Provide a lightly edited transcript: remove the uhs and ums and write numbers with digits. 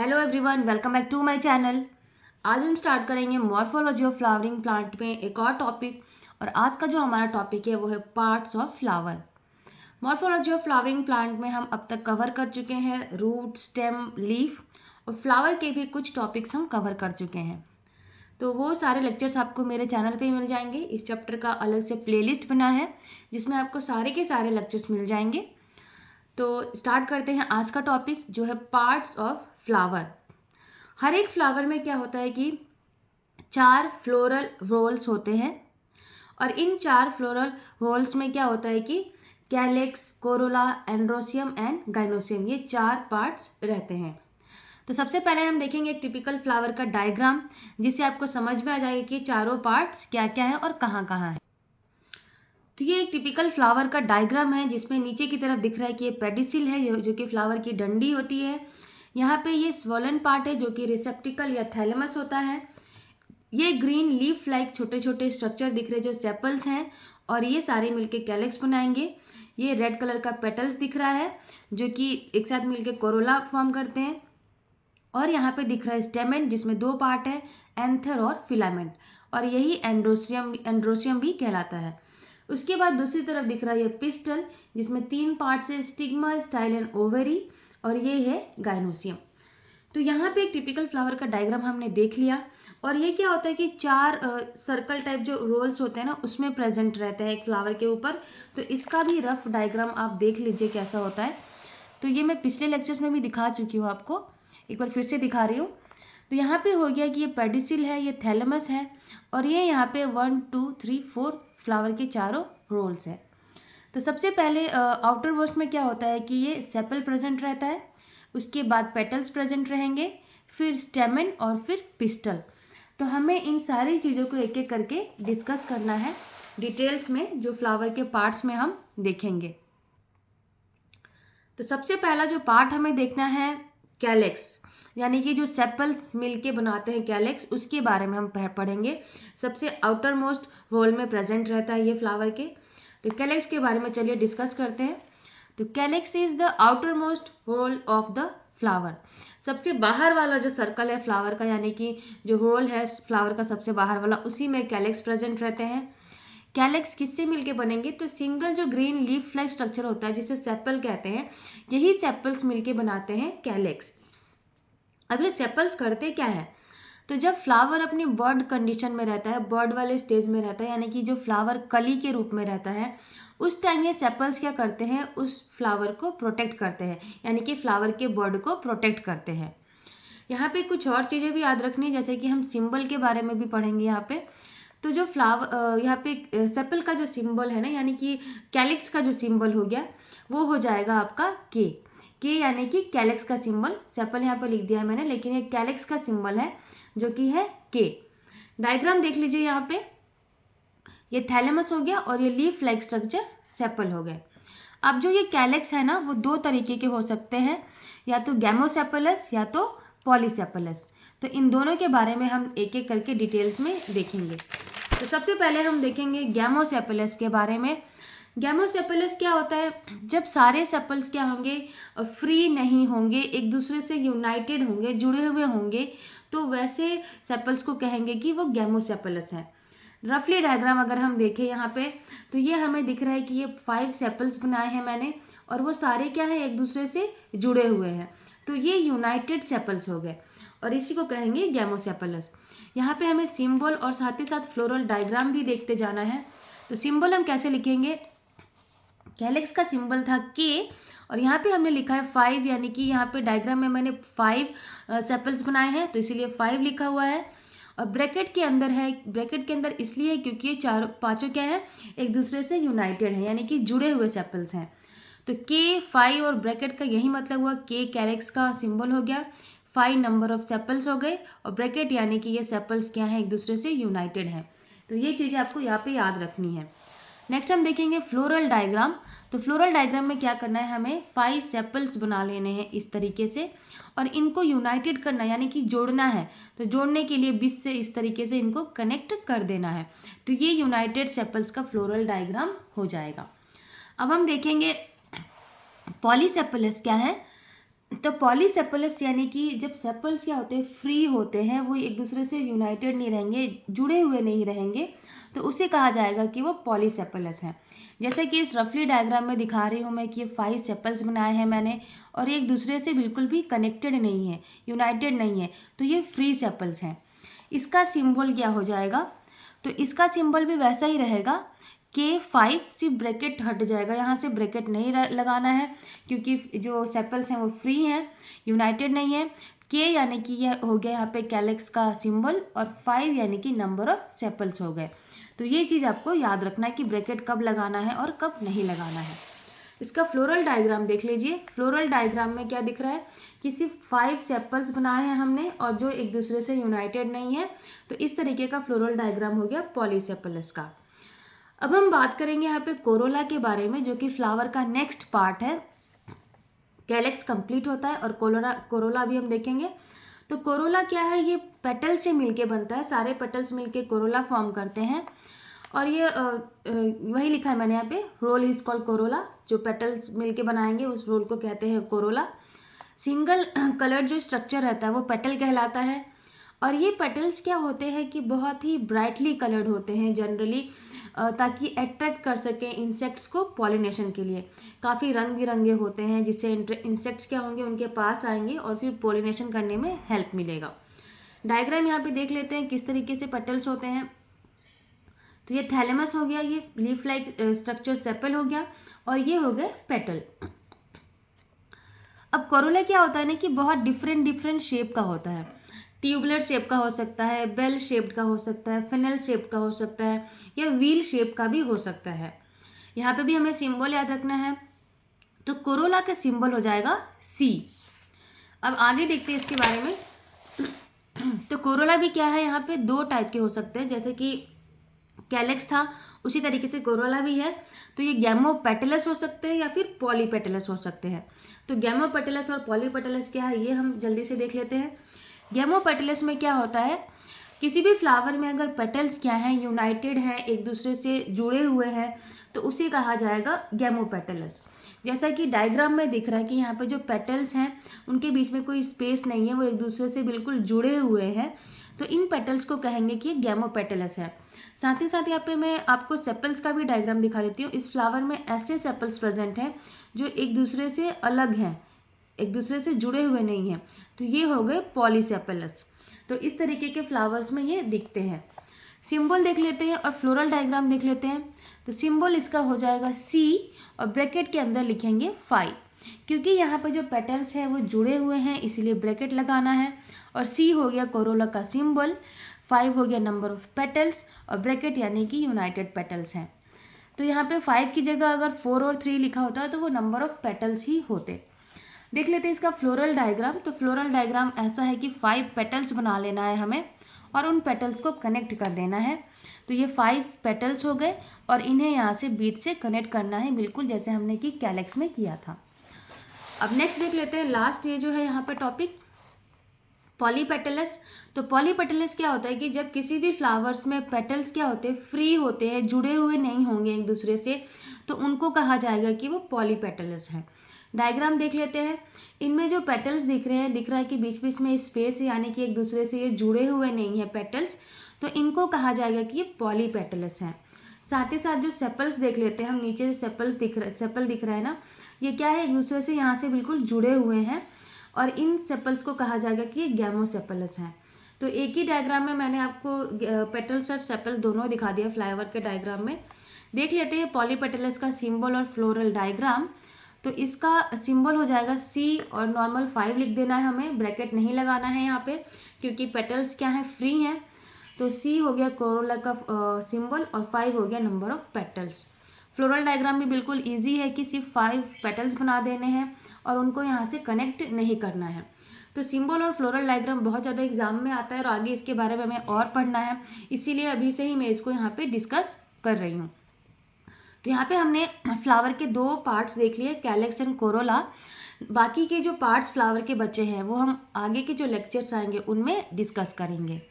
Hello everyone, welcome back to my channel. आज हम start करेंगे मॉर्फोलॉजी ऑफ फ्लावरिंग प्लांट में एक और टॉपिक। और आज का जो हमारा टॉपिक है वो है parts of flower. Morphology of flowering plant में हम अब तक कवर कर चुके हैं रूट, स्टेम, लीफ और फ्लावर के भी कुछ टॉपिक्स हम कवर कर चुके हैं। तो वो सारे लेक्चर्स आपको मेरे चैनल पे मिल जाएंगे। इस चैप्टर का अलग से प्लेलिस्ट बना है जिसमें आपको सारे के सारे लेक्चर्स मिल जाएंगे। तो स्टार्ट करते हैं आज का टॉपिक जो है पार्ट्स ऑफ फ्लावर। हर एक फ्लावर में क्या होता है कि 4 फ्लोरल रोल्स होते हैं और इन 4 फ्लोरल रोल्स में क्या होता है कि calyx, Corolla, androecium and gynoecium, ये 4 पार्ट्स रहते हैं। तो सबसे पहले हम देखेंगे एक टिपिकल फ्लावर का डायग्राम जिससे आपको समझ में आ जाएगा कि चारों पार्ट्स क्या क्या है और कहाँ कहाँ है। तो ये एक टिपिकल फ्लावर का डायग्राम है जिसमें नीचे की तरफ दिख रहा है कि ये पेडिसिल है जो कि फ्लावर की डंडी होती है। यहाँ पे ये स्वोलन पार्ट है जो कि रिसेप्टिकल या थैलेमस होता है। ये ग्रीन लीफ लाइक छोटे छोटे स्ट्रक्चर दिख रहे हैं जो सेपल्स हैं और ये सारे मिलके कैलेक्स बनाएंगे। ये रेड कलर का पेटल्स दिख रहा है जो कि एक साथ मिलके कोरोला फॉर्म करते हैं। और यहाँ पे दिख रहा है स्टेमेन जिसमें 2 पार्ट है, एंथर और फिलामेंट, और यही एंड्रोसियम भी कहलाता है। उसके बाद दूसरी तरफ दिख रहा है ये पिस्टल जिसमें 3 पार्ट्स है, स्टिग्मा, स्टाइल एंड ओवरी, और ये है गाइनोसियम। तो यहाँ पे एक टिपिकल फ्लावर का डायग्राम हमने देख लिया। और ये क्या होता है कि 4 सर्कल टाइप जो रोल्स होते हैं ना उसमें प्रेजेंट रहते हैं एक फ्लावर के ऊपर। तो इसका भी रफ डायग्राम आप देख लीजिए कैसा होता है। तो ये मैं पिछले लेक्चर्स में भी दिखा चुकी हूँ आपको, एक बार फिर से दिखा रही हूँ। तो यहाँ पे हो गया कि ये पेडिसिल है, ये थैलेमस है, और ये यहाँ पे 1 2 3 4 फ्लावर के चारों रोल्स है। तो सबसे पहले आउटर मोस्ट में क्या होता है कि ये सेपल प्रेजेंट रहता है, उसके बाद पेटल्स प्रेजेंट रहेंगे, फिर स्टेमन और फिर पिस्टल। तो हमें इन सारी चीज़ों को एक एक करके डिस्कस करना है डिटेल्स में, जो फ्लावर के पार्ट्स में हम देखेंगे। तो सबसे पहला जो पार्ट हमें देखना है कैलेक्स, यानी कि जो सेपल्स मिलके बनाते हैं कैलेक्स, उसके बारे में हम पढ़ेंगे। सबसे आउटर मोस्ट रोल में प्रेजेंट रहता है ये फ्लावर के। तो कैलेक्स के बारे में चलिए डिस्कस करते हैं। तो calyx is the outermost whorl of the flower. सबसे बाहर वाला जो सर्कल है फ्लावर का, यानी कि जो रोल है फ्लावर का सबसे बाहर वाला, उसी में कैलेक्स प्रेजेंट रहते हैं। कैलेक्स किससे मिलके बनेंगे? तो सिंगल जो ग्रीन लीफ लाइक स्ट्रक्चर होता है जिसे सेपल कहते हैं, यही सेपल्स मिलके बनाते हैं कैलेक्स। अब ये सेपल्स करते क्या है? तो जब फ्लावर अपनी बर्ड कंडीशन में रहता है, बर्ड वाले स्टेज में रहता है, यानी कि जो फ्लावर कली के रूप में रहता है, उस टाइम ये सेपल्स क्या करते हैं? उस फ्लावर को प्रोटेक्ट करते हैं, यानी कि फ्लावर के बर्ड को प्रोटेक्ट करते हैं। यहाँ पे कुछ और चीज़ें भी याद रखनी है, जैसे कि हम सिंबल के बारे में भी पढ़ेंगे यहाँ पे। तो जो फ्लावर यहाँ पे सेपल का जो सिंबल है ना, यानी कि कैलिक्स का जो सिंबल हो गया, वो हो जाएगा आपका के यानी कि कैलिक्स का सिंबल। सेपल यहाँ पे लिख दिया है मैंने, लेकिन ये कैलिक्स का सिंबल है जो कि है के। डायग्राम देख लीजिए यहाँ पे, ये थैलेमस हो गया और ये लीफ लाइक स्ट्रक्चर सेपल हो गए। अब जो ये कैलिक्स है ना, वो 2 तरीके के हो सकते हैं, या तो गैमोसेपलस या तो पॉलीसेपलस। तो इन दोनों के बारे में हम एक एक करके डिटेल्स में देखेंगे। तो सबसे पहले हम देखेंगे गैमोसेपलस के बारे में। गैमोसेपलस क्या होता है? जब सारे सेपल्स क्या होंगे? फ्री नहीं होंगे, एक दूसरे से यूनाइटेड होंगे, जुड़े हुए होंगे, तो वैसे सेपल्स को कहेंगे कि वो गैमोसेपलस है। रफली डायग्राम अगर हम देखें यहाँ पे, तो ये हमें दिख रहा है कि ये 5 सेपल्स बनाए हैं मैंने, और वो सारे क्या है? एक दूसरे से जुड़े हुए हैं, तो ये यूनाइटेड सेपल्स हो गए और इसी को कहेंगे गैमोसेपलस। यहाँ पे हमें सिंबल और साथ ही साथ फ्लोरल डायग्राम भी देखते जाना है। तो सिंबल हम कैसे लिखेंगे? कैलेक्स का सिंबल था के, और यहाँ पे हमने लिखा है 5, यानी कि यहाँ पे डायग्राम में मैंने 5 सेपल्स बनाए हैं तो इसीलिए 5 लिखा हुआ है। और ब्रैकेट के अंदर है, ब्रैकेट के अंदर इसलिए क्योंकि ये चारों पांचों क्या है? एक दूसरे से यूनाइटेड है, यानी कि जुड़े हुए सेपल्स हैं। तो के 5 और ब्रैकेट का यही मतलब हुआ, के कैलेक्स का सिंबल हो गया, 5 नंबर ऑफ सेपल्स हो गए, और ब्रैकेट यानी कि ये सेपल्स क्या है? एक दूसरे से यूनाइटेड है। तो ये चीज़ें आपको यहाँ पे याद रखनी है। नेक्स्ट हम देखेंगे फ्लोरल डायग्राम। तो फ्लोरल डायग्राम में क्या करना है? हमें 5 सेपल्स बना लेने हैं इस तरीके से, और इनको यूनाइटेड करना यानी कि जोड़ना है। तो जोड़ने के लिए बीच से इस तरीके से इनको कनेक्ट कर देना है, तो ये यूनाइटेड सेपल्स का फ्लोरल डायग्राम हो जाएगा। अब हम देखेंगे पॉलीसेपलस क्या है। तो पॉलीसेपलस यानी कि जब सेपल्स क्या होते हैं, फ्री होते हैं, वो एक दूसरे से यूनाइटेड नहीं रहेंगे, जुड़े हुए नहीं रहेंगे, तो उसे कहा जाएगा कि वो पॉलीसेपलस है। जैसे कि इस रफली डायग्राम में दिखा रही हूँ मैं कि 5 सेपल्स बनाए हैं मैंने और एक दूसरे से बिल्कुल भी कनेक्टेड नहीं है, यूनाइटेड नहीं है, तो ये फ्री सेपल्स हैं। इसका सिंबल क्या हो जाएगा, तो इसका सिंबल भी वैसा ही रहेगा, K5, सिर्फ ब्रैकेट हट जाएगा, यहाँ से ब्रैकेट नहीं लगाना है क्योंकि जो सेपल्स हैं वो फ्री हैं, यूनाइटेड नहीं है। K यानी कि यह हो गया यहाँ पे कैलेक्स का सिंबल और 5 यानी कि नंबर ऑफ सेपल्स हो गए। तो ये चीज़ आपको याद रखना है कि ब्रैकेट कब लगाना है और कब नहीं लगाना है। इसका फ्लोरल डायग्राम देख लीजिए। फ्लोरल डायग्राम में क्या दिख रहा है कि सिर्फ 5 सेपल्स बनाए हैं हमने और जो एक दूसरे से यूनाइटेड नहीं है, तो इस तरीके का फ्लोरल डायग्राम हो गया पॉलीसेपलस का। अब हम बात करेंगे यहाँ पे कोरोला के बारे में, जो कि फ्लावर का नेक्स्ट पार्ट है। कैलेक्स कंप्लीट होता है और कोरोला भी हम देखेंगे। तो कोरोला क्या है, ये पेटल से मिलके बनता है, सारे पेटल्स मिलके कोरोला फॉर्म करते हैं। और ये वही लिखा है मैंने यहाँ पे, रोल इज कॉल्ड कोरोला, जो पेटल्स मिलके बनाएंगे उस रोल को कहते हैं कोरोला। सिंगल कलर जो स्ट्रक्चर रहता है वो पेटल कहलाता है। और ये पेटल्स क्या होते हैं कि बहुत ही ब्राइटली कलर्ड होते हैं जनरली, ताकि अट्रैक्ट कर सकें इंसेक्ट्स को पॉलिनेशन के लिए। काफ़ी रंग बिरंगे होते हैं जिससे इंसेक्ट्स क्या होंगे, उनके पास आएंगे और फिर पॉलिनेशन करने में हेल्प मिलेगा। डायग्राम यहाँ पे देख लेते हैं किस तरीके से पेटल्स होते हैं। तो ये थैलेमस हो गया, ये लीफ लाइक स्ट्रक्चर सेपल हो गया और ये हो गए पेटल। अब कोरोला क्या होता है ना कि बहुत डिफरेंट शेप का होता है। ट्यूबुलर शेप का हो सकता है, बेल शेप्ड का हो सकता है, फिनल शेप का हो सकता है या व्हील शेप का भी हो सकता है। यहाँ पे भी हमें सिंबल याद रखना है। तो कोरोला का सिंबल हो जाएगा C। अब आगे देखते हैं इसके बारे में। तो कोरोला भी क्या है, यहाँ पे 2 टाइप के हो सकते हैं, जैसे कि कैलेक्स था उसी तरीके से कोरोला भी है। तो ये गैमोपेटलस हो सकते हैं या फिर पॉलीपेटलस हो सकते हैं। तो गैमोपेटलस और पॉलीपेटलस क्या है ये हम जल्दी से देख लेते हैं। गैमोपेटलस में क्या होता है, किसी भी फ्लावर में अगर पेटल्स क्या है, यूनाइटेड है, एक दूसरे से जुड़े हुए हैं, तो उसे कहा जाएगा गैमोपेटलस। जैसा कि डायग्राम में दिख रहा है कि यहाँ पे जो पेटल्स हैं उनके बीच में कोई स्पेस नहीं है, वो एक दूसरे से बिल्कुल जुड़े हुए हैं, तो इन पेटल्स को कहेंगे कि गैमोपेटलस है। साथ ही साथ यहाँ पे मैं आपको सेपल्स का भी डायग्राम दिखा देती हूँ। इस फ्लावर में ऐसे सेपल्स प्रेजेंट हैं जो एक दूसरे से अलग हैं, एक दूसरे से जुड़े हुए नहीं हैं, तो ये हो गए पॉलीसेपलस। तो इस तरीके के फ्लावर्स में ये दिखते हैं। सिंबल देख लेते हैं और फ्लोरल डायग्राम देख लेते हैं। तो सिंबल इसका हो जाएगा C और ब्रैकेट के अंदर लिखेंगे 5, क्योंकि यहाँ पर जो पेटल्स हैं वो जुड़े हुए हैं इसीलिए ब्रैकेट लगाना है। और C हो गया कोरोला का सिंबल, 5 हो गया नंबर ऑफ पेटल्स और ब्रैकेट यानी कि यूनाइटेड पेटल्स हैं। तो यहाँ पे 5 की जगह अगर 4 और 3 लिखा होता है तो वो नंबर ऑफ पेटल्स ही होते। देख लेते हैं इसका फ्लोरल डायग्राम। तो फ्लोरल डायग्राम ऐसा है कि 5 पेटल्स बना लेना है हमें और उन पेटल्स को कनेक्ट कर देना है। तो ये 5 पेटल्स हो गए और इन्हें यहाँ से बीच से कनेक्ट करना है, बिल्कुल जैसे हमने कि कैलेक्स में किया था। अब नेक्स्ट देख लेते हैं, लास्ट ये जो है यहाँ पर टॉपिक पॉलीपेटलस। तो पॉलीपेटलस क्या होता है कि जब किसी भी फ्लावर्स में पेटल्स क्या होते हैं, फ्री होते हैं, जुड़े हुए नहीं होंगे एक दूसरे से, तो उनको कहा जाएगा कि वो पॉलीपेटलस है। डायग्राम देख लेते हैं। इनमें जो पेटल्स दिख रहे हैं, दिख रहा है कि बीच बीच में स्पेस है, यानी कि एक दूसरे से ये जुड़े हुए नहीं है पेटल्स, तो इनको कहा जाएगा कि ये पॉलीपेटलस हैं। साथ ही साथ जो सेपल्स देख लेते हैं हम, नीचे जो सेपल दिख रहा है ना, ये क्या है, एक दूसरे से यहाँ से बिल्कुल जुड़े हुए हैं और इन सेपल्स को कहा जाएगा कि ये गैमोसेपलस हैं। तो एक ही डायग्राम में मैंने आपको पेटल्स और सेपल दोनों दिखा दिया फ्लावर के डायग्राम में। देख लेते हैं पॉलीपेटलस का सिंबल और फ्लोरल डायग्राम। तो इसका सिंबल हो जाएगा C और नॉर्मल 5 लिख देना है हमें, ब्रैकेट नहीं लगाना है यहाँ पे क्योंकि पेटल्स क्या है, फ्री हैं। तो C हो गया कोरोला का सिंबल और 5 हो गया number of petals. Floral diagram भी बिल्कुल ईजी है कि सिर्फ 5 पेटल्स बना देने हैं और उनको यहाँ से कनेक्ट नहीं करना है। तो सिंबल और फ्लोरल डायग्राम बहुत ज़्यादा एग्जाम में आता है और आगे इसके बारे में हमें और पढ़ना है, इसीलिए अभी से ही मैं इसको यहाँ पे डिस्कस कर रही हूँ। तो यहाँ पे हमने फ्लावर के 2 पार्ट्स देख लिए, कैलेक्स एंड कोरोला। बाकी के जो पार्ट्स फ्लावर के बचे हैं वो हम आगे के जो लेक्चर्स आएंगे उनमें डिस्कस करेंगे।